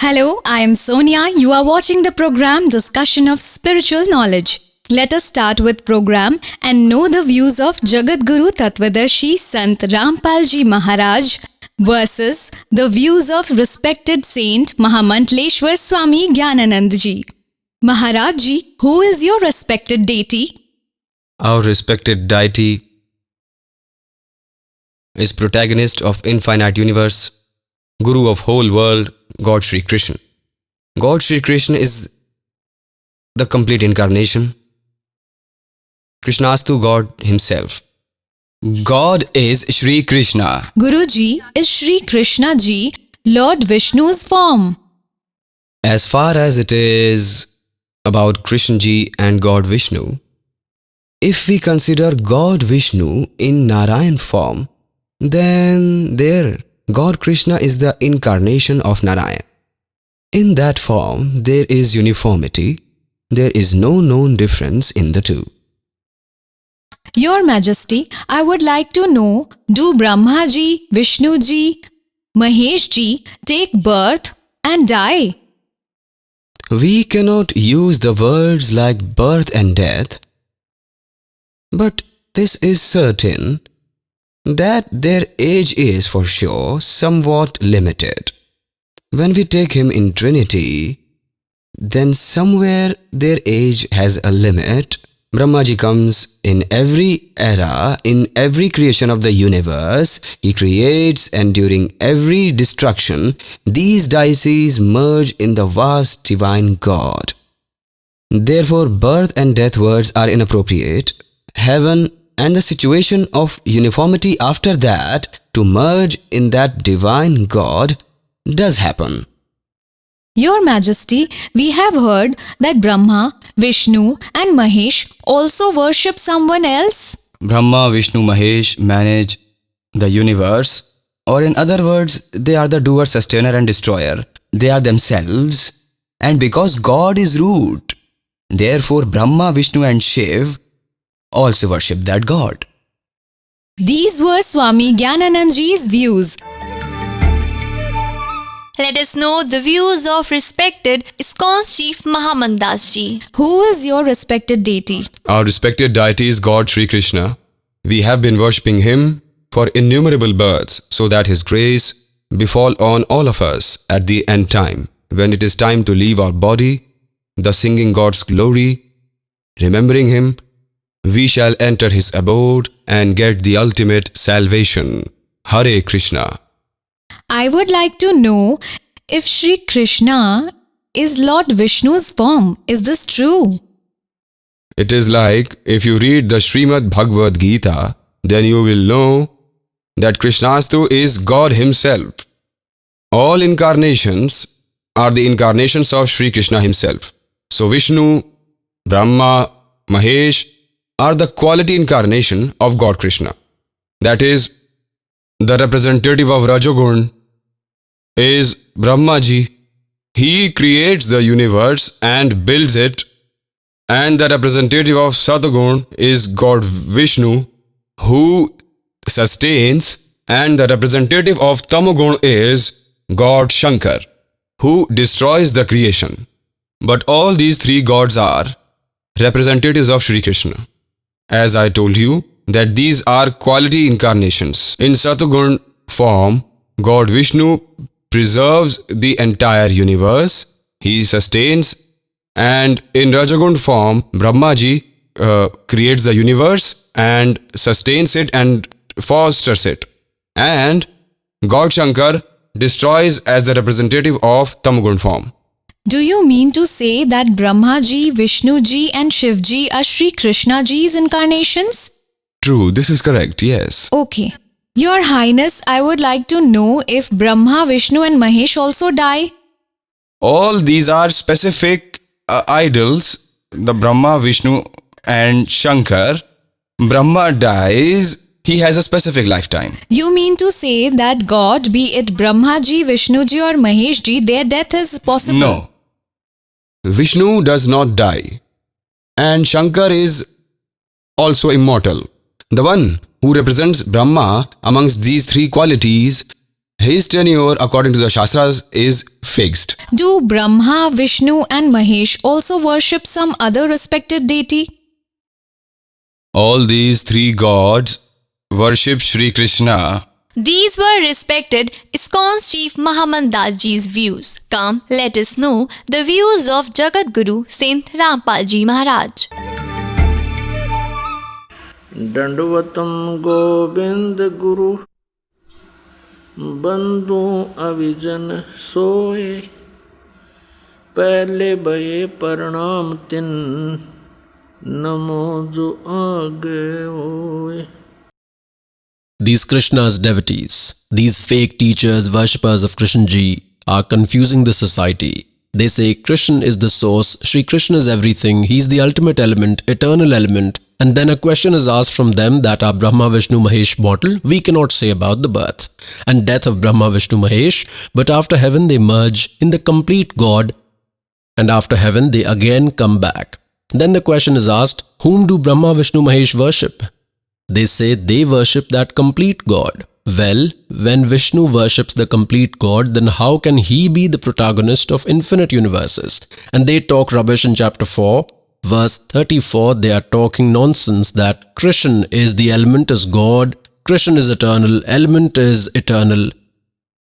Hello, I am Sonia. You are watching the program Discussion of Spiritual Knowledge. Let us start with program and know the views of Jagat Guru Tattvadarshi Sant Rampal Ji Maharaj versus the views of respected Saint Mahamantleshwar Swami Gyananand Ji. Maharaj Ji, who is your respected deity? Our respected deity is protagonist of infinite universe, Guru of whole world, God Shri Krishna. God Shri Krishna is the complete incarnation. Krishnastu God himself. God is Shri Krishna. Guruji is Shri Krishna Ji, Lord Vishnu's form. As far as it is about Krishna Ji and God Vishnu, if we consider God Vishnu in Narayan form, then there God Krishna is the incarnation of Narayan. In that form, there is uniformity. There is no known difference in the two. Your Majesty, I would like to know, do Brahma Ji, Vishnu Ji, Mahesh Ji take birth and die? We cannot use the words like birth and death, but this is certain that their age is for sure somewhat limited. When we take him in Trinity, then somewhere their age has a limit. Brahmaji comes in every era, in every creation of the universe. He creates, and during every destruction, these deities merge in the vast divine God. Therefore, birth and death words are inappropriate. Heaven and the situation of uniformity after that to merge in that divine God does happen. Your Majesty, we have heard that Brahma, Vishnu and Mahesh also worship someone else. Brahma, Vishnu, Mahesh manage the universe, or in other words, they are the doer, sustainer and destroyer. They are themselves, and because God is root, therefore Brahma, Vishnu and Shiv also worship that God. These were Swami Gyananand Ji's views. Let us know the views of respected ISKCON's Chief Mahamandas Ji. Who is your respected deity? Our respected deity is God Shri Krishna. We have been worshipping him for innumerable births so that his grace befall on all of us at the end time. When it is time to leave our body, thus singing God's glory, remembering him, we shall enter his abode and get the ultimate salvation. Hare Krishna. I would like to know if Shri Krishna is Lord Vishnu's form. Is this true? It is like if you read the Srimad Bhagavad Gita, then you will know that Krishnastu is God himself. All incarnations are the incarnations of Shri Krishna himself. So Vishnu, Brahma, Mahesh are the quality incarnation of God Krishna. That is, the representative of Rajogun is Brahma Ji. He creates the universe and builds it, and the representative of Satagun is God Vishnu, who sustains, and the representative of Tamagun is God Shankar, who destroys the creation. But all these three gods are representatives of Shri Krishna. As I told you, that these are quality incarnations. In Satagun form, God Vishnu preserves the entire universe. He sustains. And in Rajagun form, Brahma Ji creates the universe and sustains it and fosters it. And God Shankar destroys as the representative of Tamagun form. Do you mean to say that Brahma Ji, Vishnu Ji and Shiv Ji are Shri Krishna Ji's incarnations? True, this is correct, yes. Okay. Your Highness, I would like to know if Brahma, Vishnu and Mahesh also die. All these are specific idols. The Brahma, Vishnu and Shankar. Brahma dies, he has a specific lifetime. You mean to say that God, be it Brahma Ji, Vishnu Ji or Mahesh Ji, their death is possible? No. Vishnu does not die, and Shankar is also immortal. The one who represents Brahma amongst these three qualities, his tenure according to the Shastras is fixed. Do Brahma, Vishnu, and Mahesh also worship some other respected deity? All these three gods worship Sri Krishna. These were respected ISKCON's chief Mahaman Das Ji's views. Come, let us know the views of Jagat Guru Saint Rampal Ji Maharaj. दंडवतम Govind Guru बंधु अविजन सोए पहले भये प्रणाम तिन नमो जो आगे होए. These Krishna's devotees, these fake teachers, worshippers of Krishna Ji, are confusing the society. They say Krishna is the source, Sri Krishna is everything, he is the ultimate element, eternal element. And then a question is asked from them that are Brahma, Vishnu, Mahesh mortal? We cannot say about the birth and death of Brahma, Vishnu, Mahesh, but after heaven they merge in the complete God, and after heaven they again come back. Then the question is asked, whom do Brahma, Vishnu, Mahesh worship? They say they worship that complete God. Well, when Vishnu worships the complete God, then how can he be the protagonist of infinite universes? And they talk rubbish in chapter 4, verse 34. They are talking nonsense that Krishna is the element is God, Krishna is eternal, element is eternal.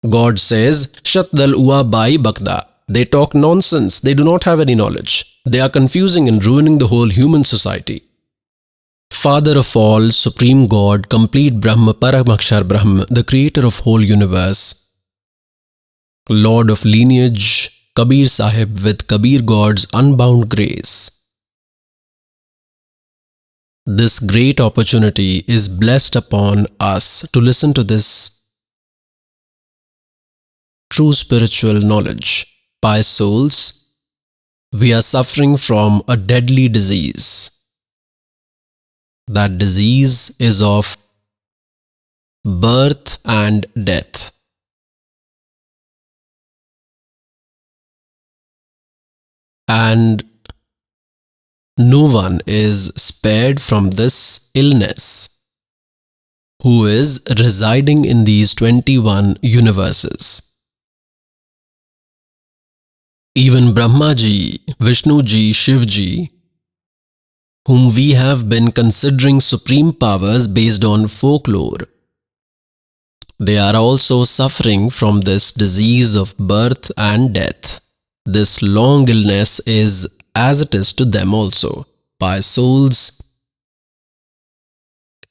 God says, Shatdal ua bai bakda. They talk nonsense. They do not have any knowledge. They are confusing and ruining the whole human society. Father of all, Supreme God, complete Brahma, Paramakshar Brahma, the creator of whole universe, Lord of lineage, Kabir Sahib with Kabir God's unbound grace. This great opportunity is blessed upon us to listen to this true spiritual knowledge. Pious souls, we are suffering from a deadly disease. That disease is of birth and death. And no one is spared from this illness who is residing in these 21 universes. Even Brahma Ji, Vishnu Ji, Shiv Ji, whom we have been considering supreme powers based on folklore, they are also suffering from this disease of birth and death. This long illness is as it is to them also. Pious souls,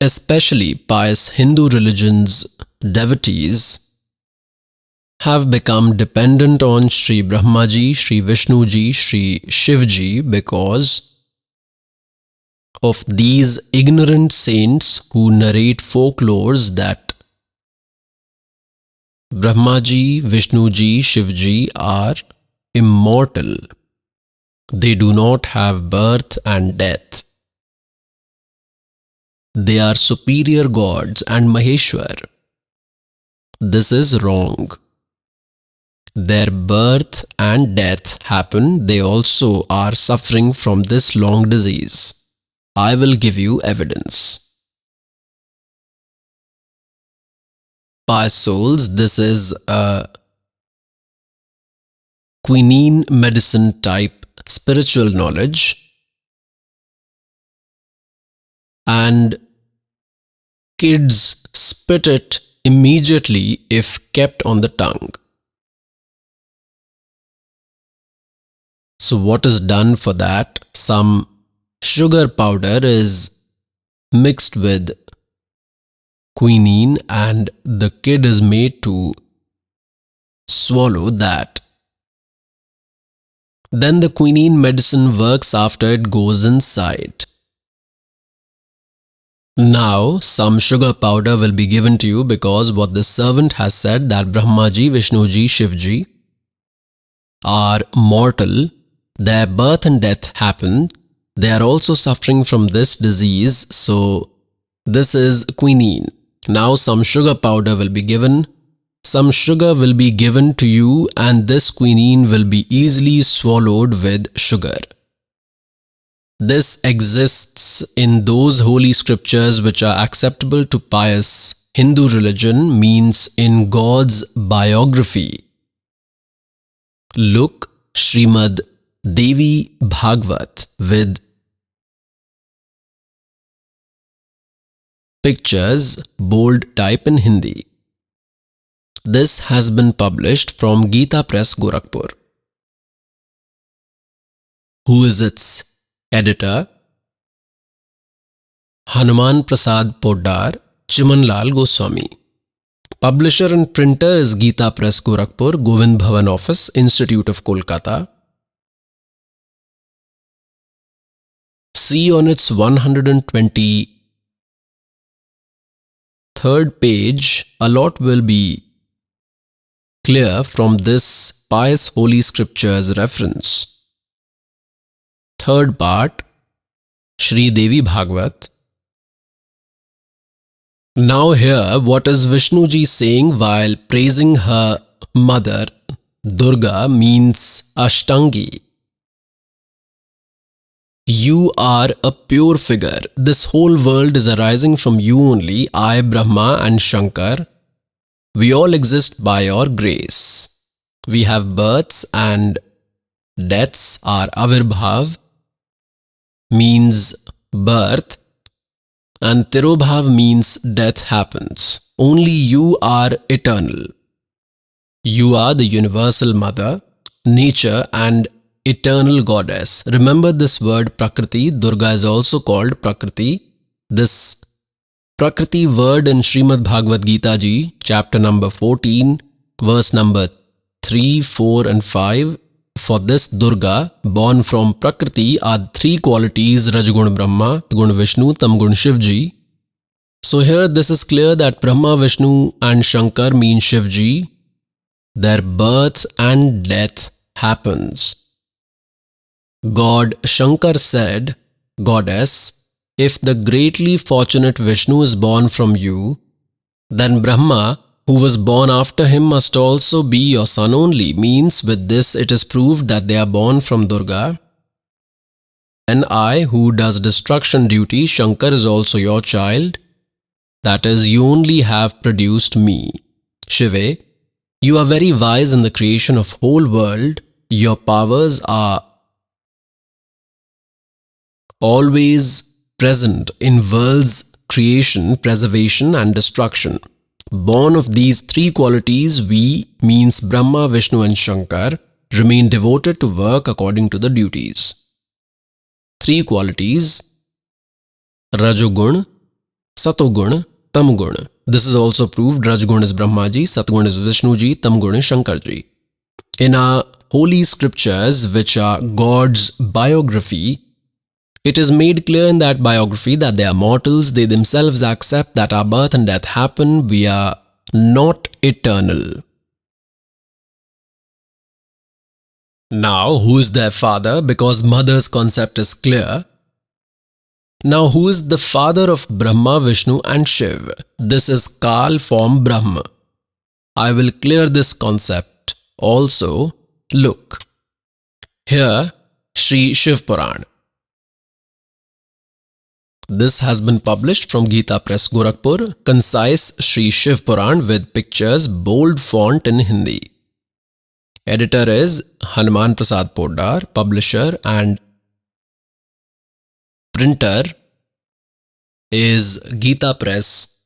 especially pious Hindu religion's devotees, have become dependent on Sri Brahma Ji, Sri Vishnu Ji, Sri Shiv Ji because of these ignorant saints who narrate folklores that Brahma Ji, Vishnu Ji, Shiv Ji are immortal. They do not have birth and death. They are superior gods and Maheshwar. This is wrong. Their birth and death happen. They also are suffering from this long disease. I will give you evidence. Pious souls, this is a quinine medicine type spiritual knowledge, and kids spit it immediately if kept on the tongue. So what is done for that? Some sugar powder is mixed with quinine and the kid is made to swallow that. Then the quinine medicine works after it goes inside. Now some sugar powder will be given to you because what the servant has said that Brahma Ji, Vishnu Ji, Shiv Ji are mortal. Their birth and death happen. They are also suffering from this disease, so this is quinine. Now some sugar powder will be given. Some sugar will be given to you and this quinine will be easily swallowed with sugar. This exists in those holy scriptures which are acceptable to pious Hindu religion, means in God's biography. Look Srimad Devi Bhagvat with pictures, bold type in Hindi. This has been published from Geeta Press, Gorakhpur. Who is its editor? Hanuman Prasad Poddar, Chimanlal Goswami. Publisher and printer is Geeta Press, Gorakhpur, Govind Bhavan Office, Institute of Kolkata. See on its 123rd page, a lot will be clear from this pious holy scriptures reference. Third part, Shri Devi Bhagvat. Now hear what is Vishnuji saying while praising her mother. Durga means Ashtangi. You are a pure figure. This whole world is arising from you only, I, Brahma and Shankar. We all exist by your grace. We have births and deaths. Our Avirbhav means birth and Tirobhav means death happens. Only you are eternal. You are the universal mother, nature and eternal goddess. Remember this word Prakriti. Durga is also called Prakriti. This Prakriti word in Srimad Bhagavad Gita Ji, chapter number 14, verse number 3, 4 and 5. For this Durga, born from Prakriti, are three qualities: Rajgun Brahma, Gun Vishnu, Tamgun Shivji. So here this is clear that Brahma, Vishnu and Shankar mean Shivji. Their birth and death happens. God Shankar said, Goddess, if the greatly fortunate Vishnu is born from you, then Brahma, who was born after him, must also be your son only. Means with this it is proved that they are born from Durga. And I, who does destruction duty, Shankar is also your child. That is, you only have produced me. Shive, you are very wise in the creation of whole world. Your powers are always present in world's creation, preservation and destruction. Born of these three qualities, we, means Brahma, Vishnu and Shankar, remain devoted to work according to the duties. Three qualities: Rajogun, Satogun, Tamgun. This is also proved. Rajgun is Brahma Ji, Satgun is Vishnu Ji, Tamgun is Shankar Ji. In our holy scriptures, which are God's biography, it is made clear in that biography that they are mortals. They themselves accept that our birth and death happen. We are not eternal. Now, who is their father? Because mother's concept is clear. Now, who is the father of Brahma, Vishnu and Shiv? This is Kal form Brahma. I will clear this concept also. Look, here Sri Shiv Puran. This has been published from Geeta Press, Gorakhpur, concise Sri Shiv Puran with pictures, bold font in Hindi. Editor is Hanuman Prasad Poddar, publisher and printer is Geeta Press,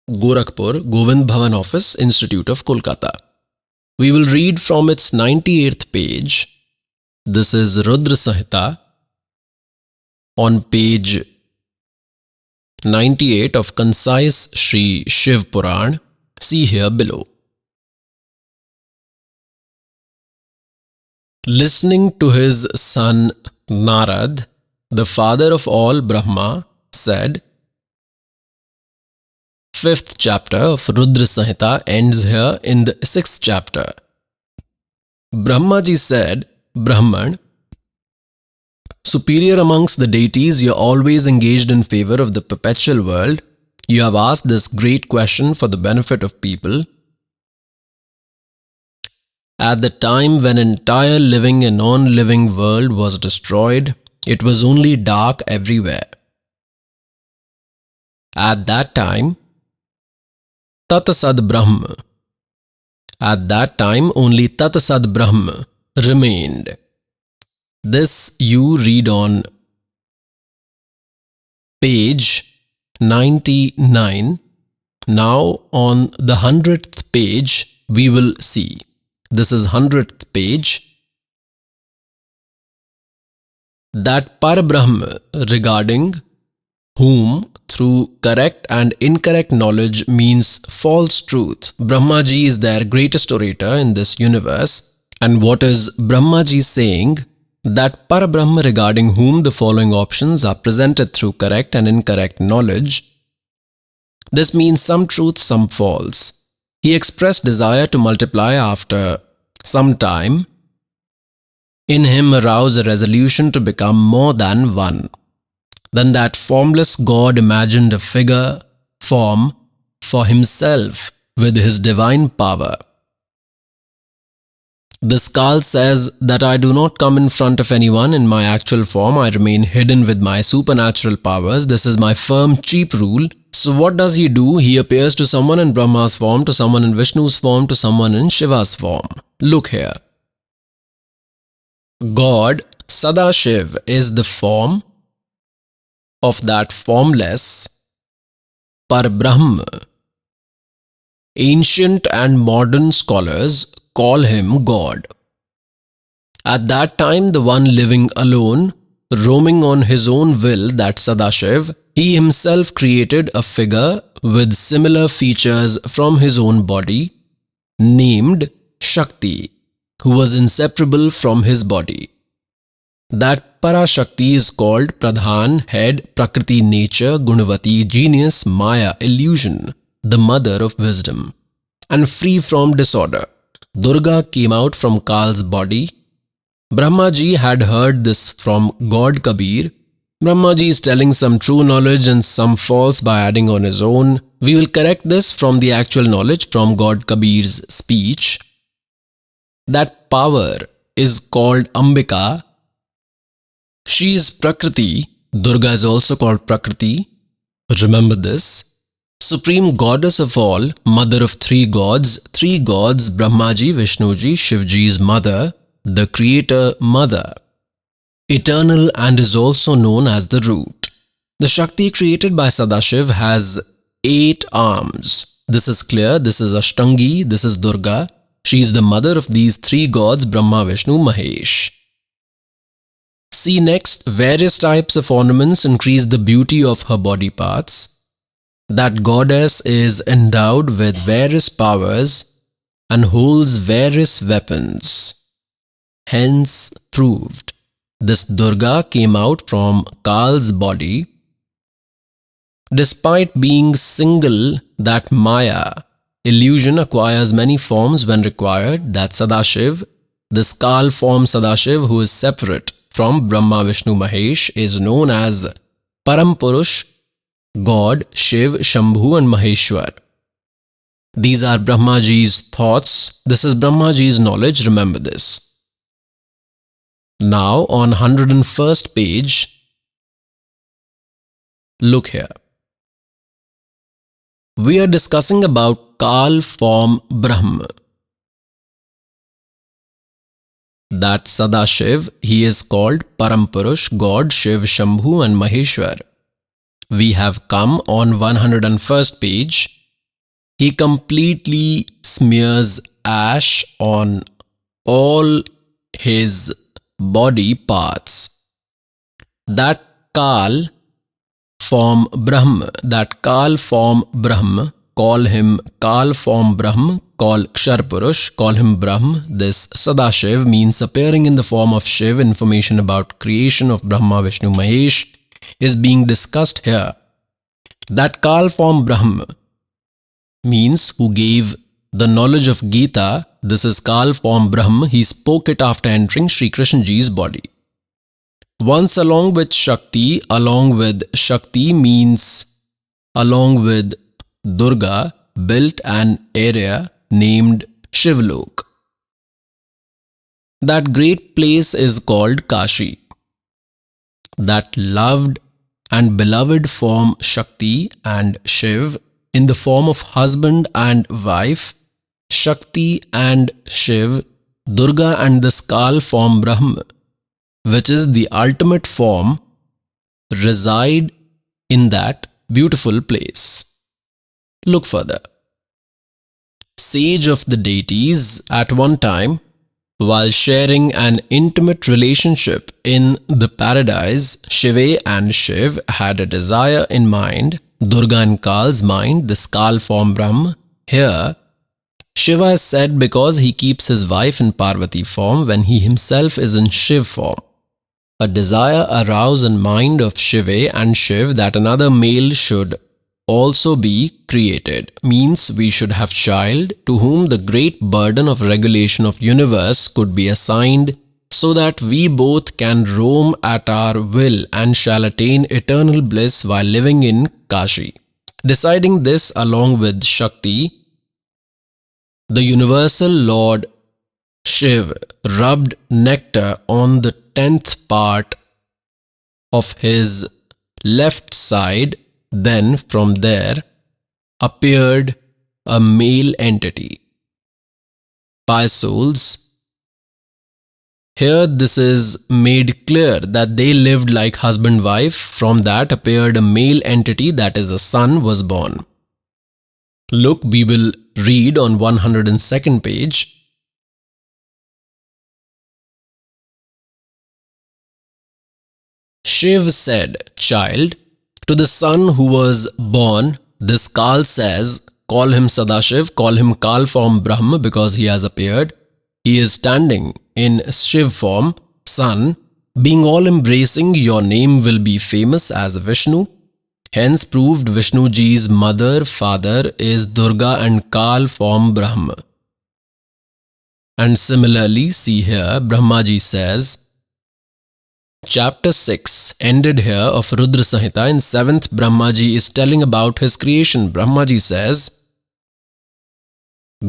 Gorakhpur, Govind Bhavan Office, Institute of Kolkata. We will read from its 98th page. This is Rudra Samhita on page 98 of concise Sri Shiv Puran. See here below. Listening to his son Narad, the father of all Brahma, said, 5th chapter of Rudra Samhita ends here in the 6th chapter. Brahma Ji said, Brahman, superior amongst the deities, you are always engaged in favor of the perpetual world. You have asked this great question for the benefit of people. At the time when entire living and non-living world was destroyed, it was only dark everywhere. At that time, Tat Sad Brahma. At that time, only Tat Sad Brahma, remained. This you read on page 99. Now on the 100th page we will see. This is 100th page. That Parabrahma, regarding whom through correct and incorrect knowledge means false truth. Brahmaji is their greatest orator in this universe. And what is Brahmaji saying? That Parabrahma, regarding whom the following options are presented through correct and incorrect knowledge. This means some truth, some false. He expressed desire to multiply after some time. In him arose a resolution to become more than one. Then that formless God imagined a figure, form, for himself with his divine power. This Kal says that I do not come in front of anyone in my actual form. I remain hidden with my supernatural powers. This is my firm, cheap rule. So what does he do? He appears to someone in Brahma's form, to someone in Vishnu's form, to someone in Shiva's form. Look here. God, Sadashiv, is the form of that formless Parabrahma. Ancient and modern scholars call him God. At that time, the one living alone, roaming on his own will, that Sadashiv, he himself created a figure with similar features from his own body, named Shakti, who was inseparable from his body. That Parashakti is called Pradhan, head, Prakriti, nature, Gunavati, genius, Maya, illusion, the mother of wisdom, and free from disorder. Durga came out from Kal's body. Brahmaji had heard this from God Kabir. Brahmaji is telling some true knowledge and some false by adding on his own. We will correct this from the actual knowledge from God Kabir's speech. That power is called Ambika. She is Prakriti. Durga is also called Prakriti. Remember this. Supreme goddess of all, mother of three gods, Brahmaji, Vishnuji, Shivji's mother, the creator mother. Eternal and is also known as the root. The Shakti created by Sadashiv has 8 arms. This is clear. This is Ashtangi. This is Durga. She is the mother of these 3 gods, Brahma, Vishnu, Mahesh. See next, various types of ornaments increase the beauty of her body parts. That goddess is endowed with various powers and holds various weapons. Hence proved, this Durga came out from Kal's body. Despite being single, that Maya, illusion, acquires many forms when required. That Sadashiv, this Kal form Sadashiv, who is separate from Brahma, Vishnu, Mahesh, is known as Parampurush, God, Shiv, Shambhu and Maheshwar. These are Brahmaji's thoughts. This is Brahmaji's knowledge. Remember this. Now on 101st page, look here. We are discussing about Kal form Brahma. That Sadashiv, he is called Parampurush, God, Shiv, Shambhu and Maheshwar. We have come on 101st page. He completely smears ash on all his body parts. That Kal form Brahma, call him Kal form Brahma, call Ksharpurush, call him Brahma. This Sadashiv means appearing in the form of Shiv. Information about creation of Brahma, Vishnu, Mahesh is being discussed here. That Kal form Brahma means who gave the knowledge of Gita. This is Kal form Brahma. He spoke it after entering Sri Krishnaji's body. Once along with Shakti means along with Durga, built an area named Shivlok. That great place is called Kashi. That loved and beloved form Shakti and Shiv in the form of husband and wife, Shakti and Shiv, Durga and the Skal form Brahma, which is the ultimate form, reside in that beautiful place. Look further. Sage of the deities at one time, while sharing an intimate relationship in the paradise, Shiva and Shiv had a desire in mind, Durga in Kal's mind, the Skal form Brahma. Here, Shiva is said because he keeps his wife in Parvati form when he himself is in Shiv form. A desire arose in mind of Shiva and Shiv that another male should also be created, means we should have child to whom the great burden of regulation of universe could be assigned, so that we both can roam at our will and shall attain eternal bliss while living in Kashi. Deciding this along with Shakti, the universal Lord Shiv rubbed nectar on the 10th part of his left side. Then from there appeared a male entity. Pious souls, here this is made clear that they lived like husband-wife. From that appeared a male entity, that is a son was born. Look, we will read on 102nd page. Shiv said, child, to the son who was born, this Kal says, call him Sadashiv, call him Kal form Brahma because he has appeared. He is standing in Shiv form, son, being all embracing, your name will be famous as Vishnu. Hence proved Vishnu ji's mother, father is Durga and Kal form Brahma. And similarly, see here, Brahma ji says, Chapter 6 ended here of Rudra Samhita. In 7th, Brahmaji is telling about his creation. Brahmaji says,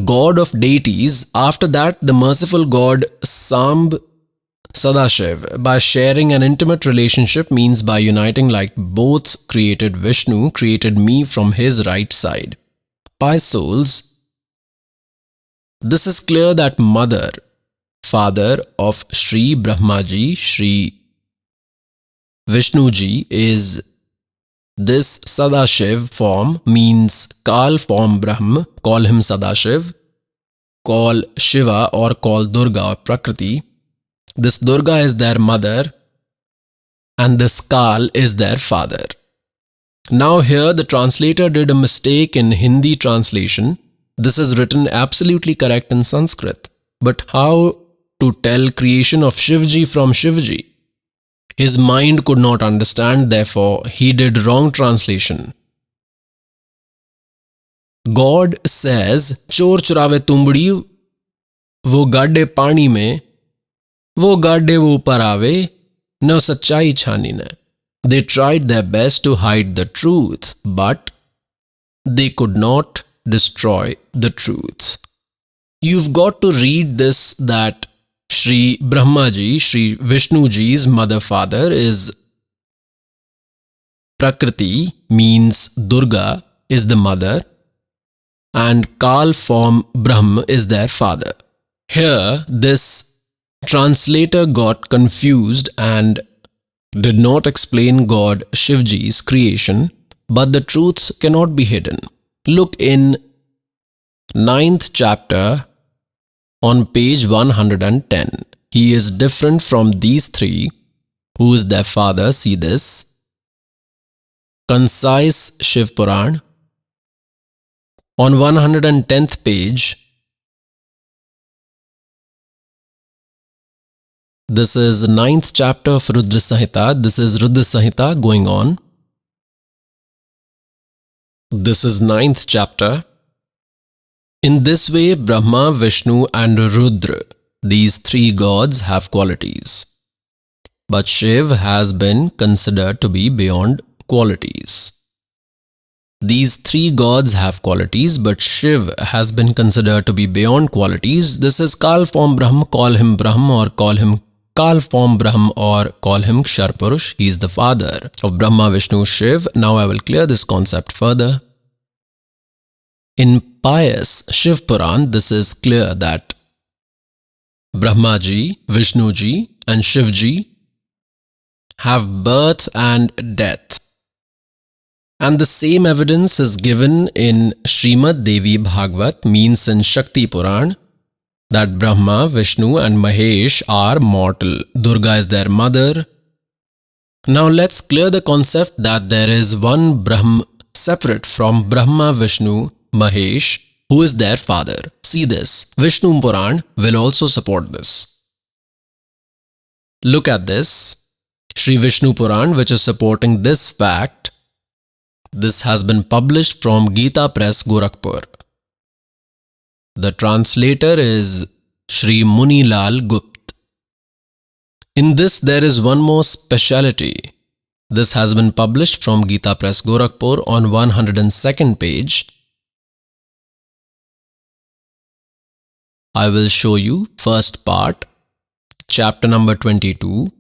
God of deities. After that, the merciful God Sambh Sadashiv, by sharing an intimate relationship, means by uniting like both created Vishnu, created me from his right side. Pious souls, this is clear that mother, father of Sri Brahmaji, Sri Vishnuji is this Sadashiv form, means Kal form Brahma, call him Sadashiv, call Shiva or call Durga or Prakriti. This Durga is their mother and this Kal is their father. Now here the translator did a mistake in Hindi translation. This is written absolutely correct in Sanskrit. But how to tell creation of Shivji from Shivji? His mind could not understand, therefore he did wrong translation. God says, Chor churave tumbadi, wo gadde pani mein, wo gadde wo upar aave, no sachai chhani ne. They tried their best to hide the truth, but they could not destroy the truth. You've got to read this, that Sri Brahmaji, Sri Vishnuji's mother father is Prakriti, means Durga is the mother, and Kal form Brahma is their father. Here this translator got confused and did not explain God Shivji's creation, but the truths cannot be hidden. Look in 9th chapter on page 110. He is different from these three. Who is their father? See this. Concise Shiv Puran. On 110th page, this is 9th chapter of Rudra Samhita. This is Rudra Samhita going on. This is 9th chapter. In this way, Brahma, Vishnu and Rudra, these three gods have qualities. But Shiv has been considered to be beyond qualities. These three gods have qualities, but Shiv has been considered to be beyond qualities. This is Kal form Brahma, call him Brahma or call him Kal form Brahma or call him Kshar Purush. He is the father of Brahma, Vishnu, Shiv. Now I will clear this concept further. In pious Shiv Puran, this is clear that Brahma ji, Vishnu ji, and Shiv ji have birth and death. And the same evidence is given in Srimad Devi Bhagvat, means in Shakti Puran, that Brahma, Vishnu and Mahesh are mortal. Durga is their mother. Now let's clear the concept that there is one Brahm separate from Brahma, Vishnu, Mahesh, who is their father. See this. Vishnu Puran will also support this. Look at this. Sri Vishnu Puran, which is supporting this fact. This has been published from Gita Press, Gorakhpur. The translator is Sri Munilal Gupt. In this there is one more speciality. This has been published from Gita Press, Gorakhpur on 102nd page. I will show you first part, chapter number 22,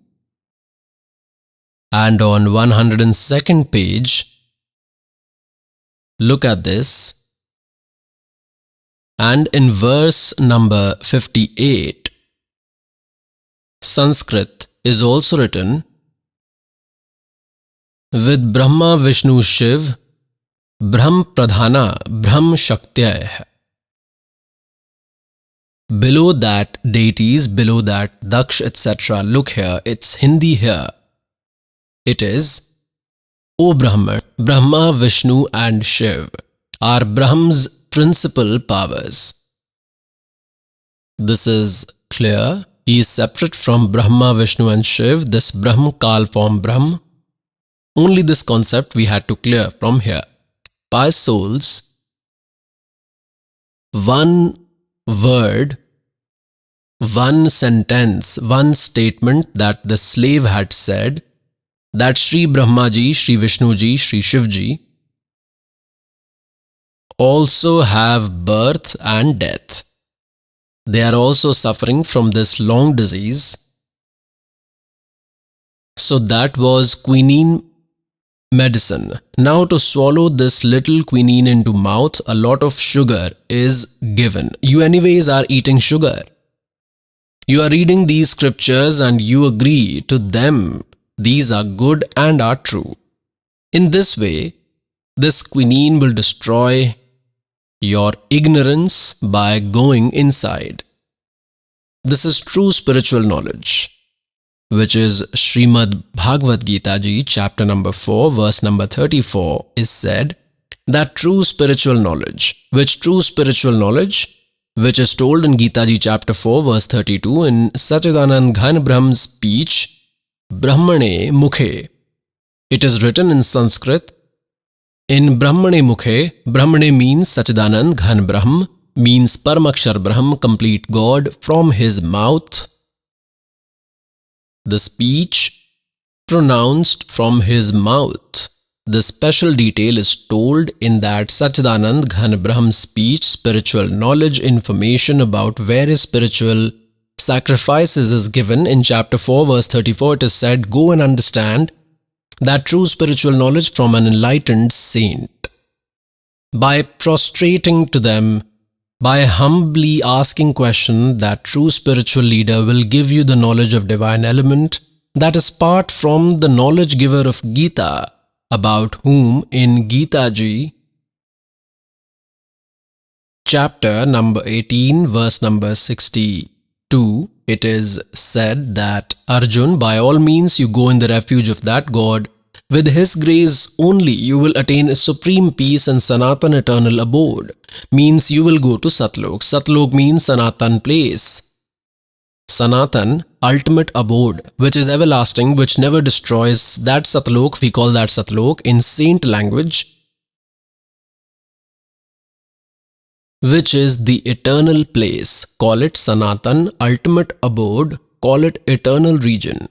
and on 102nd page, look at this, and in verse number 58, Sanskrit is also written with Brahma, Vishnu, Shiv, Brahm Pradhana, Brahm Shaktya. Below that, deities, below that, Daksh, etc. Look here, it's Hindi here. It is, O Brahman, Brahma, Vishnu and Shiv are Brahm's principal powers. This is clear. He is separate from Brahma, Vishnu and Shiv, this Brahm, Kal form Brahm. Only this concept we had to clear from here. Pious souls, one word, one sentence, one statement that the slave had said, that Sri Brahma ji, Sri Vishnu ji, Sri Shiv ji also have birth and death. They are also suffering from this long disease. So that was quinine medicine. Now to swallow this little quinine into mouth, a lot of sugar is given. You anyways are eating sugar. You are reading these scriptures and you agree to them. These are good and are true. In this way, this quinine will destroy your ignorance by going inside. This is true spiritual knowledge, which is Srimad Bhagavad Gita ji, chapter number 4, verse number 34, is said that true spiritual knowledge, which is told in Gita ji, chapter 4, verse 32, in Sachidanand Ghan Brahm's speech, Brahmane Mukhe. It is written in Sanskrit, in Brahmane Mukhe. Brahmane means Sachidanand Ghan Brahm, means Paramakshar Brahm, complete God, from his mouth. The speech pronounced from his mouth. The special detail is told in that Sachidanand Ghan Brahm speech, spiritual knowledge, information about various spiritual sacrifices is given. In chapter 4, verse 34, it is said, go and understand that true spiritual knowledge from an enlightened saint. By prostrating to them, by humbly asking question, that true spiritual leader will give you the knowledge of divine element that is part from the knowledge giver of Gita, about whom in Gita ji, chapter number 18, verse number 62, it is said that Arjun, by all means you go in the refuge of that God. With his grace only you will attain supreme peace and Sanatan eternal abode. Means you will go to Satlok. Satlok means Sanatan place. Sanatan, ultimate abode, which is everlasting, which never destroys. That Satlok, we call that Satlok in saint language, which is the eternal place. Call it Sanatan, ultimate abode, call it eternal region.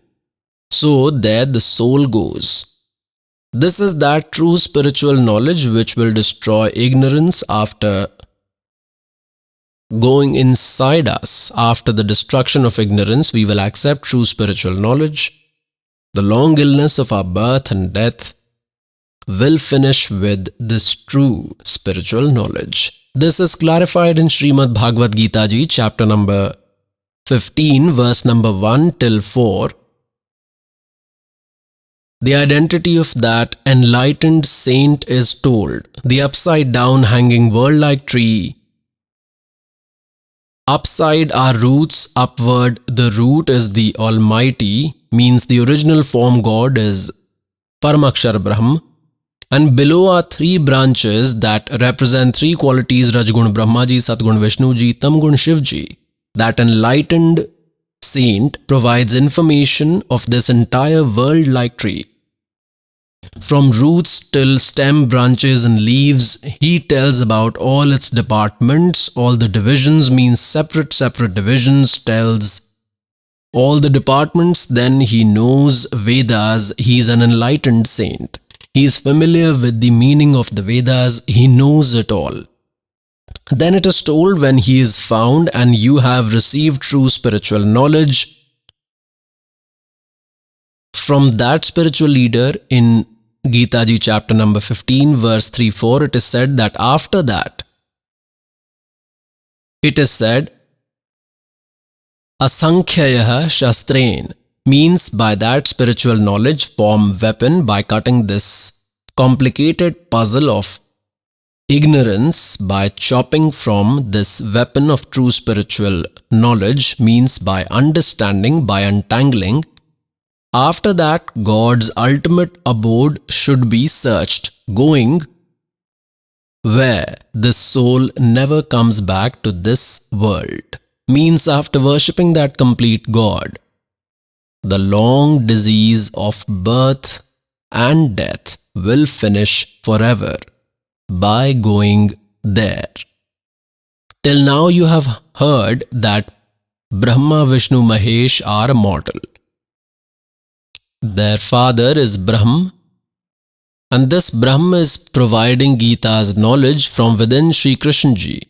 So there the soul goes. This is that true spiritual knowledge which will destroy ignorance after going inside us. After the destruction of ignorance, we will accept true spiritual knowledge. The long illness of our birth and death will finish with this true spiritual knowledge. This is clarified in Srimad Bhagavad Gita ji, chapter number 15 verse number 1 till 4, the identity of that enlightened saint is told. The upside down hanging world-like tree. Upside are roots, upward the root is the Almighty, means the original form God is Paramakshar Brahm, and below are three branches that represent three qualities: Rajgun Brahmaji, Satgun Vishnuji, Tamgun Shivji. That enlightened saint provides information of this entire world-like tree. From roots till stem, branches and leaves, he tells about all its departments. All the divisions means separate divisions, tells all the departments. Then he knows Vedas. He is an enlightened saint. He is familiar with the meaning of the Vedas. He knows it all. Then it is told, when he is found and you have received true spiritual knowledge from that spiritual leader, in Gita Ji chapter number 15 verse 3-4, it is said that after that, it is said, Asankhyayaha Shastrain, means by that spiritual knowledge form weapon by cutting this complicated puzzle of ignorance, by chopping from this weapon of true spiritual knowledge, means by understanding, by untangling. After that, God's ultimate abode should be searched, going where the soul never comes back to this world. Means after worshipping that complete God, the long disease of birth and death will finish forever by going there. Till now you have heard that Brahma, Vishnu, Mahesh are mortal. Their father is Brahm, and this Brahm is providing Gita's knowledge from within Sri Krishna Ji,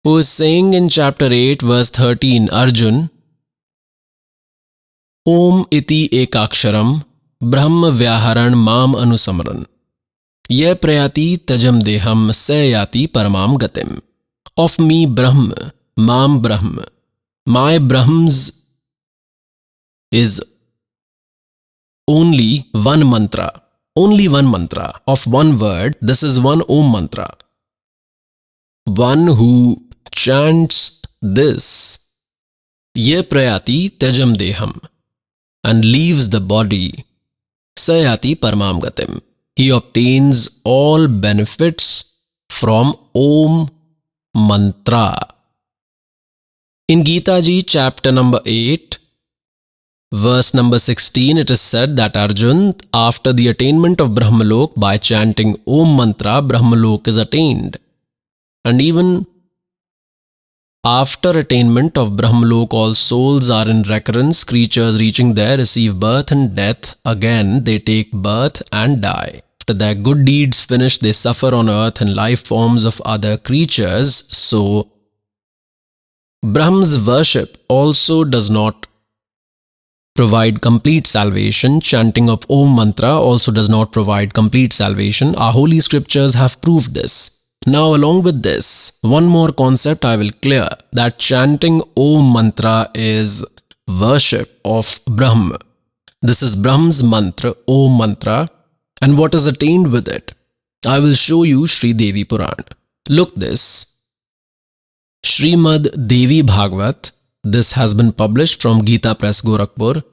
who is saying in chapter 8 verse 13, Arjun, Om iti ekaksharam Brahma vyaharan mam anusamran ye prayati tajam deham sayati paramam gatim. Of me Brahma, mam Brahma, my Brahms is only one mantra of one word. This is one Om mantra. One who chants this, ye prayati tajam deham, and leaves the body, sayati paramam gatim, he obtains all benefits from Om mantra. In Gita Ji chapter number 8 verse number 16, it is said that Arjun, after the attainment of Brahmalok, by chanting Om mantra, Brahmalok is attained. And even after attainment of Brahmalok, all souls are in recurrence. Creatures reaching there receive birth and death. Again, they take birth and die. After their good deeds finish, they suffer on earth in life forms of other creatures. So, Brahm's worship also does not provide complete salvation. Chanting of Om mantra also does not provide complete salvation. Our holy scriptures have proved this. Now, along with this, one more concept I will clear, that chanting Om mantra is worship of Brahma. This is Brahma's mantra, Om mantra, and what is attained with it. I will show you Sri Devi Puran. Look this. Srimad Devi Bhagvat. This has been published from Gita Press, Gorakhpur.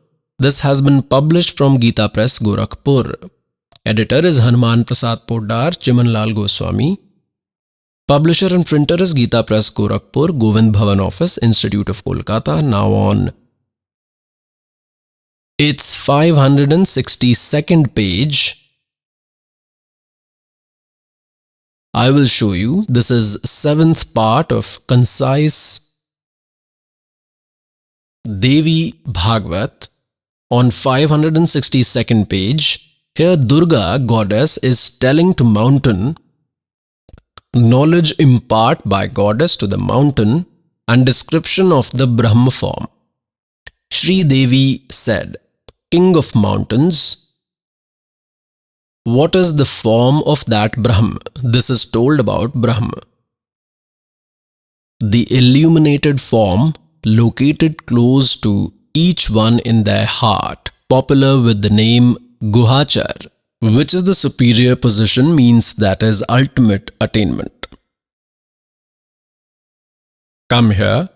Editor is Hanuman Prasad Poddar, Chimanlal Goswami. Publisher and printer is Gita Press, Gorakhpur, Govind Bhavan Office, Institute of Kolkata. Now on its 562nd page, I will show you. This is 7th part of concise Devi Bhagvat. On 562nd page, here Durga, goddess, is telling to mountain, knowledge impart by goddess to the mountain, and description of the Brahma form. Sri Devi said, King of mountains, what is the form of that Brahma? This is told about Brahma. The illuminated form located close to each one in their heart, popular with the name Guhachar, which is the superior position, means that is ultimate attainment. Come here.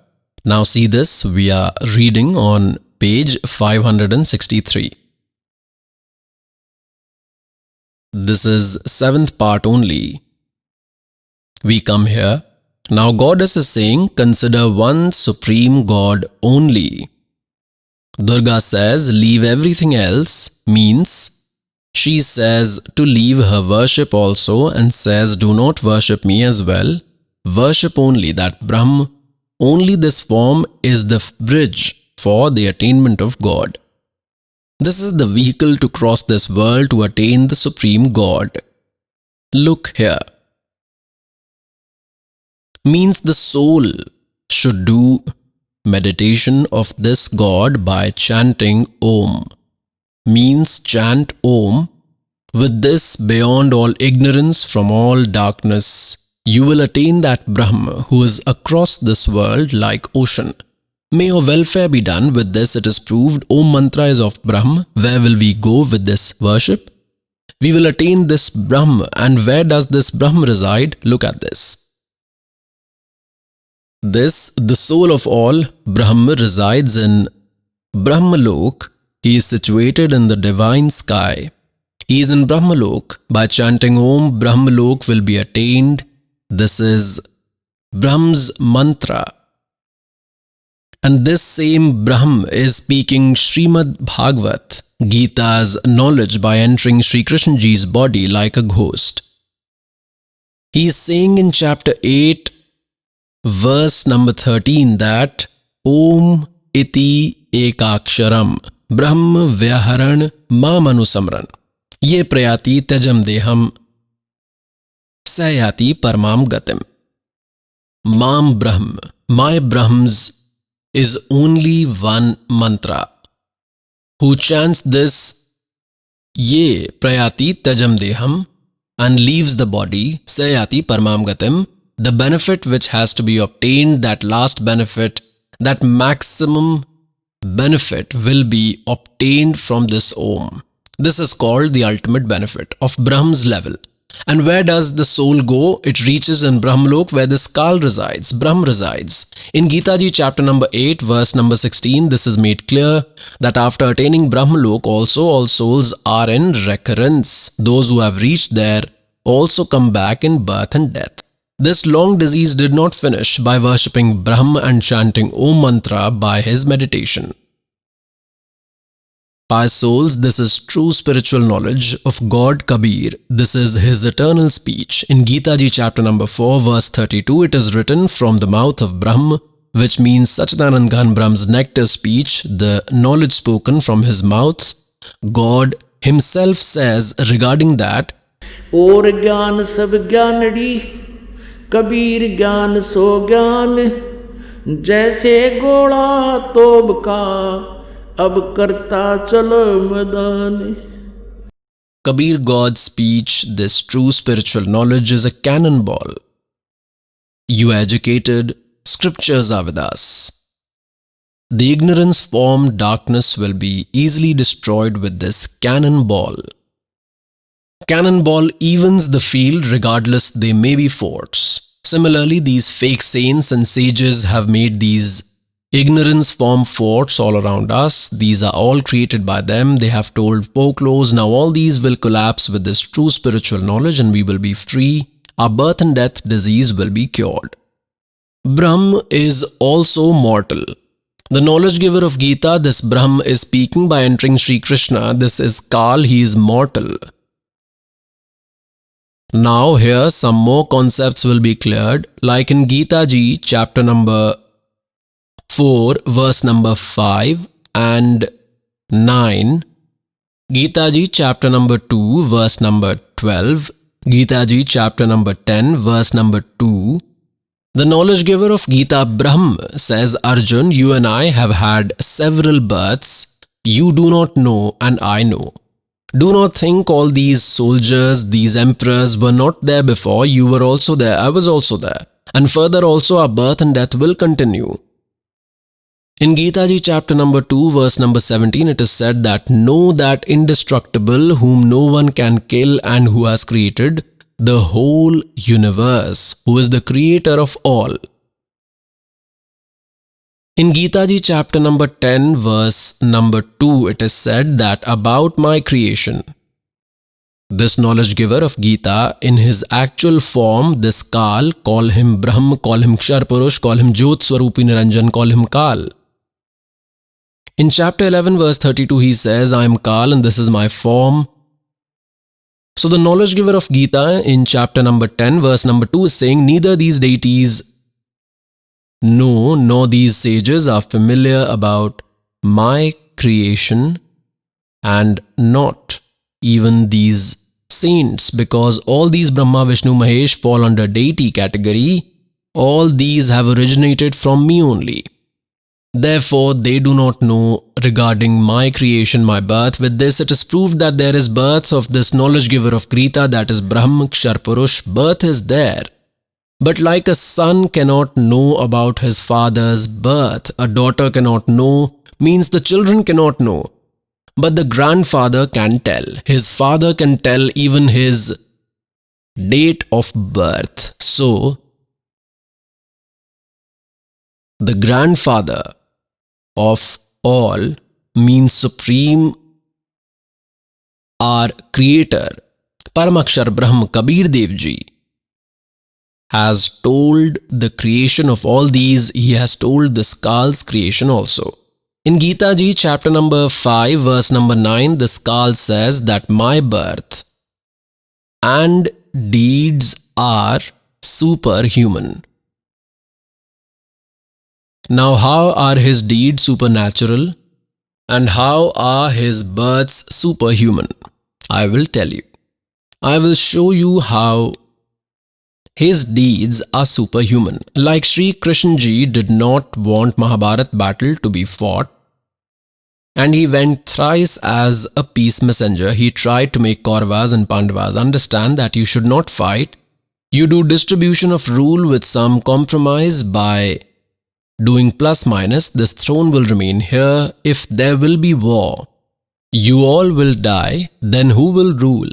Now see this, we are reading on page 563. This is 7th part only. We come here. Now Goddess is saying, consider one supreme God only. Durga says, leave everything else, means she says to leave her worship also and says, do not worship me as well. Worship only that Brahm. Only this form is the bridge for the attainment of God. This is the vehicle to cross this world to attain the supreme God. Look here. Means the soul should do meditation of this God by chanting Om. Means chant Om. With this, beyond all ignorance from all darkness, you will attain that Brahma who is across this world like ocean. May your welfare be done. With this it is proved Om mantra is of Brahma. Where will we go with this worship? We will attain this Brahma. And where does this Brahma reside? Look at this. This, the soul of all, Brahma resides in Brahmalok. He is situated in the divine sky. He is in Brahmalok. By chanting Om, Brahmalok will be attained. This is Brahma's mantra. And this same Brahm is speaking Srimad Bhagavat, Gita's knowledge by entering Sri Krishna Ji's body like a ghost. He is saying in chapter 8, verse number 13 that Om iti ekaksharam Brahm vyaharan mamanusamran ye prayati tajam deham sayati paramam gatim. Mam Brahm, my Brahms, is only one mantra. Who chants this ye prayati tajam deham and leaves the body, sayati paramam gatim, the benefit which has to be obtained, that last benefit, that maximum benefit will be obtained from this Om. This is called the ultimate benefit of Brahm's level. And where does the soul go? It reaches in Brahmalok where this Kal resides, Brahm resides. In Gita Ji chapter number 8 verse number 16, this is made clear that after attaining Brahmalok also all souls are in recurrence. Those who have reached there also come back in birth and death. This long disease did not finish by worshipping Brahma and chanting Om mantra by his meditation. Pious souls, this is true spiritual knowledge of God Kabir. This is his eternal speech. In Gita Ji chapter number 4 verse 32, it is written from the mouth of Brahma, which means Satchidanand Ghan Brahm's nectar speech, the knowledge spoken from his mouth. God himself says regarding that, और ज्ञान सब ज्ञानड़ी कबीर ज्ञान सो ज्ञान जैसे गोला तोब का अब करता चलो मैदान. Kabir God's speech, this true spiritual knowledge is a cannonball. You educated, scriptures are with us. The ignorance formed darkness will be easily destroyed with this cannonball. Cannonball evens the field regardless they may be forts. Similarly, these fake saints and sages have made these ignorance form forts all around us. These are all created by them. They have told folklores. Now all these will collapse with this true spiritual knowledge and we will be free. Our birth and death disease will be cured. Brahm is also mortal. The knowledge giver of Gita, this Brahm is speaking by entering Sri Krishna. This is Kal, he is mortal. Now here some more concepts will be cleared, like in Gita Ji chapter number 4 verse number 5 and 9, Gita Ji chapter number 2 verse number 12, Gita Ji chapter number 10 verse number 2. The knowledge giver of Gita Brahm says, Arjun, you and I have had several births. You do not know and I know. Do not think all these soldiers, these emperors were not there before. You were also there, I was also there. And further also our birth and death will continue. In Gita Ji chapter number 2 verse number 17 it is said that know that indestructible whom no one can kill and who has created the whole universe, who is the creator of all. In Gita Ji chapter number 10 verse number 2 it is said that about my creation. This knowledge giver of Gita in his actual form, this Kal, call him Brahm, call him Kshar Purush, call him Jyot Swarupi Niranjan, call him Kal. In chapter 11 verse 32 he says, I am Kal and this is my form. So the knowledge giver of Gita in chapter number 10 verse number 2 is saying, neither these deities know nor these sages are familiar about my creation, and not even these saints, because all these Brahma, Vishnu, Mahesh fall under deity category. All these have originated from me only. Therefore, they do not know regarding my creation, my birth. With this, it is proved that there is birth of this knowledge giver of Gita, that is Brahm, Kshar Purush. Birth is there. But like a son cannot know about his father's birth, a daughter cannot know, means the children cannot know. But the grandfather can tell. His father can tell even his date of birth. So, the grandfather of all means supreme, our creator, Paramakshar Brahm Kabir Dev Ji, has told the creation of all these. He has told this Kal's creation also. In Gita Ji chapter number 5 verse number 9, this Kal says that my birth and deeds are superhuman. Now how are his deeds supernatural and how are his births superhuman? I will tell you. I will show you how his deeds are superhuman. Like Sri Krishna Ji did not want Mahabharat battle to be fought, and he went thrice as a peace messenger. He tried to make Kauravas and Pandavas understand that you should not fight. You do distribution of rule with some compromise by doing plus minus. This throne will remain here. If there will be war, you all will die. Then who will rule?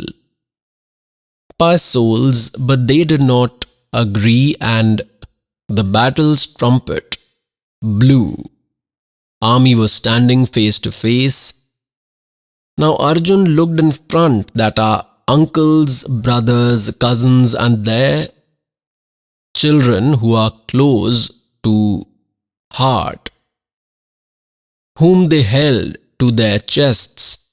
By souls, but they did not agree, and the battle's trumpet blew. Army was standing face to face. Now Arjun looked in front, that are uncles, brothers, cousins and their children who are close to heart, whom they held to their chests.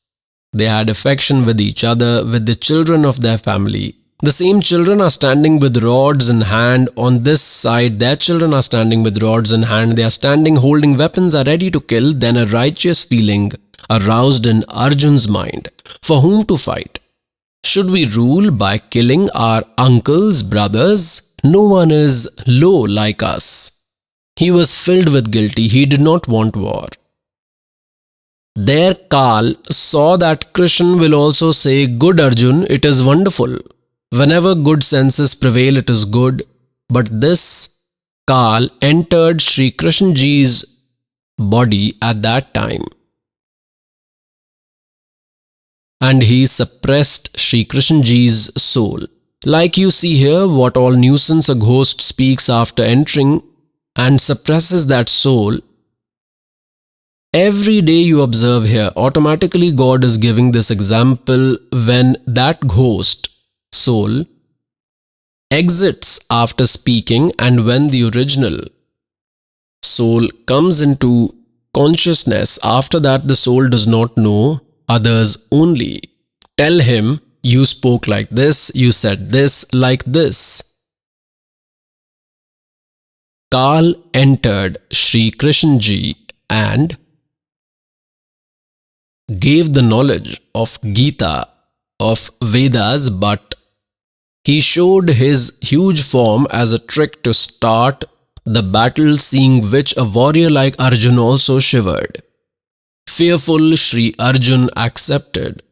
They had affection with each other, with the children of their family. The same children are standing with rods in hand. On this side, their children are standing with rods in hand. They are standing holding weapons, are ready to kill. Then a righteous feeling aroused in Arjun's mind. For whom to fight? Should we rule by killing our uncles, brothers? No one is low like us. He was filled with guilty. He did not want war. There Kal saw that Krishna will also say, good Arjun, it is wonderful. Whenever good senses prevail, it is good. But this Kal entered Sri Krishna Ji's body at that time, and he suppressed Sri Krishna Ji's soul. Like you see here, what all nuisance a ghost speaks after entering and suppresses that soul. Every day you observe here, automatically God is giving this example. When that ghost soul exits after speaking, and when the original soul comes into consciousness, after that the soul does not know, others only tell him, you spoke like this, you said this, like this. Kal entered Sri Krishna Ji and gave the knowledge of Gita, of Vedas, but he showed his huge form as a trick to start the battle, seeing which a warrior like Arjun also shivered. Fearful, Sri Arjun accepted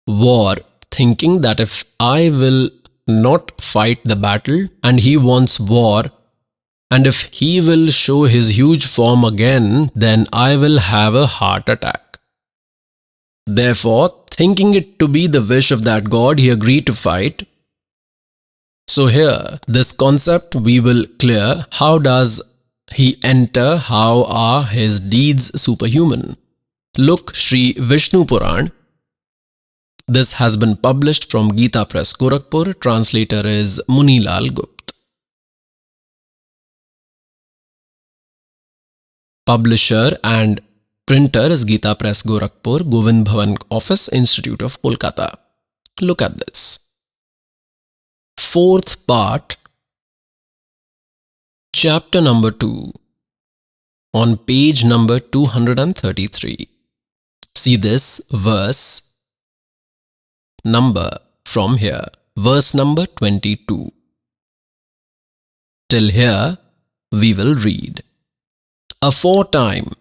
war, thinking that if I will not fight the battle and he wants war, And if he will show his huge form again, then I will have a heart attack. Therefore, thinking it to be the wish of that god, he agreed to fight. So here, this concept we will clear. How does he enter? How are his deeds superhuman? Look, Sri Vishnu Puran. This has been published from Gita Press, Gorakhpur. Translator is Munilal Gupta. Publisher and printer is Gita Press, Gorakhpur, Govind Bhavan Office, Institute of Kolkata. Look at this. Fourth part, chapter number 2, on page number 233. See this verse number from here, verse number 22. Till here we will read. Aforetime,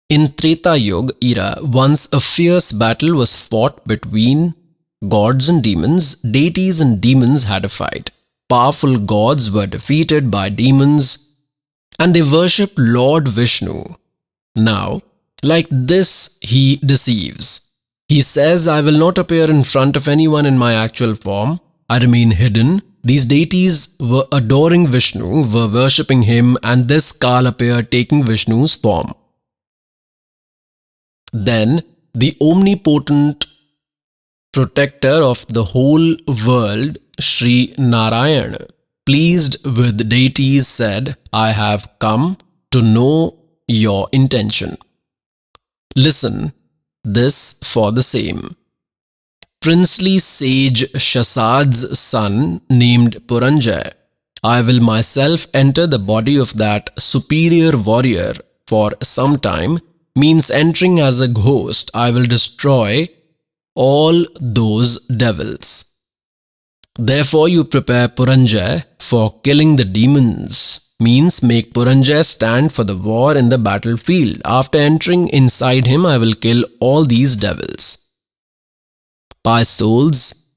in Treta Yuga era, once a fierce battle was fought between gods and demons. Deities and demons had a fight. Powerful gods were defeated by demons and they worshipped Lord Vishnu. Now, like this, he deceives. He says, I will not appear in front of anyone in my actual form. I remain hidden. These deities were adoring Vishnu, were worshipping him, and this Kal appeared taking Vishnu's form. Then the omnipotent protector of the whole world, Sri Narayana, pleased with deities, said, I have come to know your intention. Listen, this for the same. Princely sage Shasad's son named Puranjay, I will myself enter the body of that superior warrior for some time, means entering as a ghost. I will destroy all those devils. Therefore you prepare Puranjay for killing the demons, means make Puranjay stand for the war in the battlefield. After entering inside him, I will kill all these devils. By souls,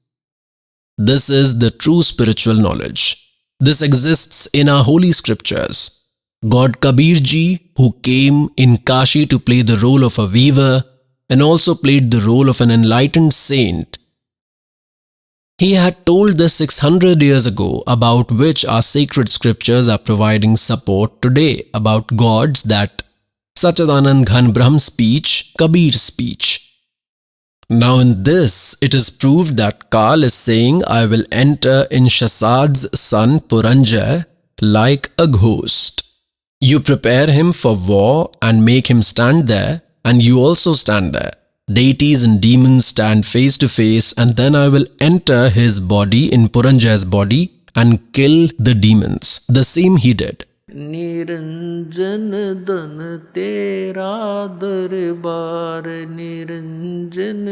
this is the true spiritual knowledge. This exists in our holy scriptures. God Kabirji, who came in Kashi to play the role of a weaver and also played the role of an enlightened saint, he had told this 600 years ago, about which our sacred scriptures are providing support today, about gods, that Sachidanand Ghan Brahm speech, Kabir's speech. Now in this, it is proved that Kal is saying, I will enter in Shasad's son Puranjay like a ghost. You prepare him for war and make him stand there, and you also stand there. Deities and demons stand face to face, and then I will enter his body in Puranjay's body and kill the demons. The same he did. Niranjan धन तेरा दरबार निरंजन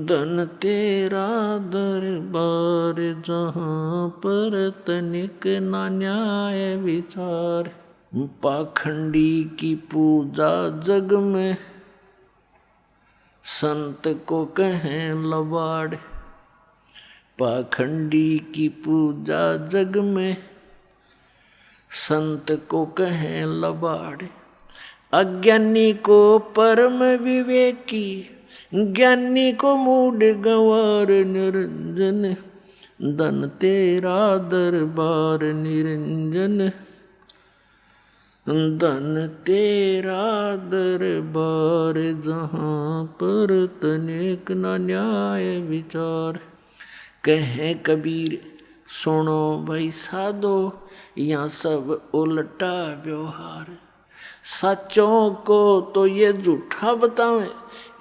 धन तेरा दरबार जहाँ पर तनिक ना न्याय विचार पाखंडी की पूजा जग में संत को कहें लबाड़ पाखंडी की पूजा जग में संत को कहें लबाड़ अज्ञानी को परम विवेकी ज्ञानी को मूड गंवार निरंजन धन तेरा दरबार निरंजन धन तेरा दरबार जहाँ पर तनिक न न्याय विचार कहें कबीर सुनो भाई साधो यहाँ सब उल्टा व्यवहार सच्चों को तो ये झूठा बतावें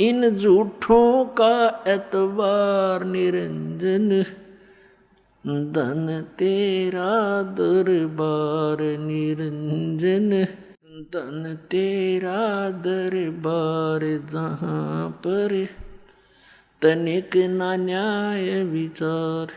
इन झूठों का एतबार निरंजन धन तेरा दरबार निरंजन धन तेरा दरबार जहाँ पर तनिक ना न्याय विचार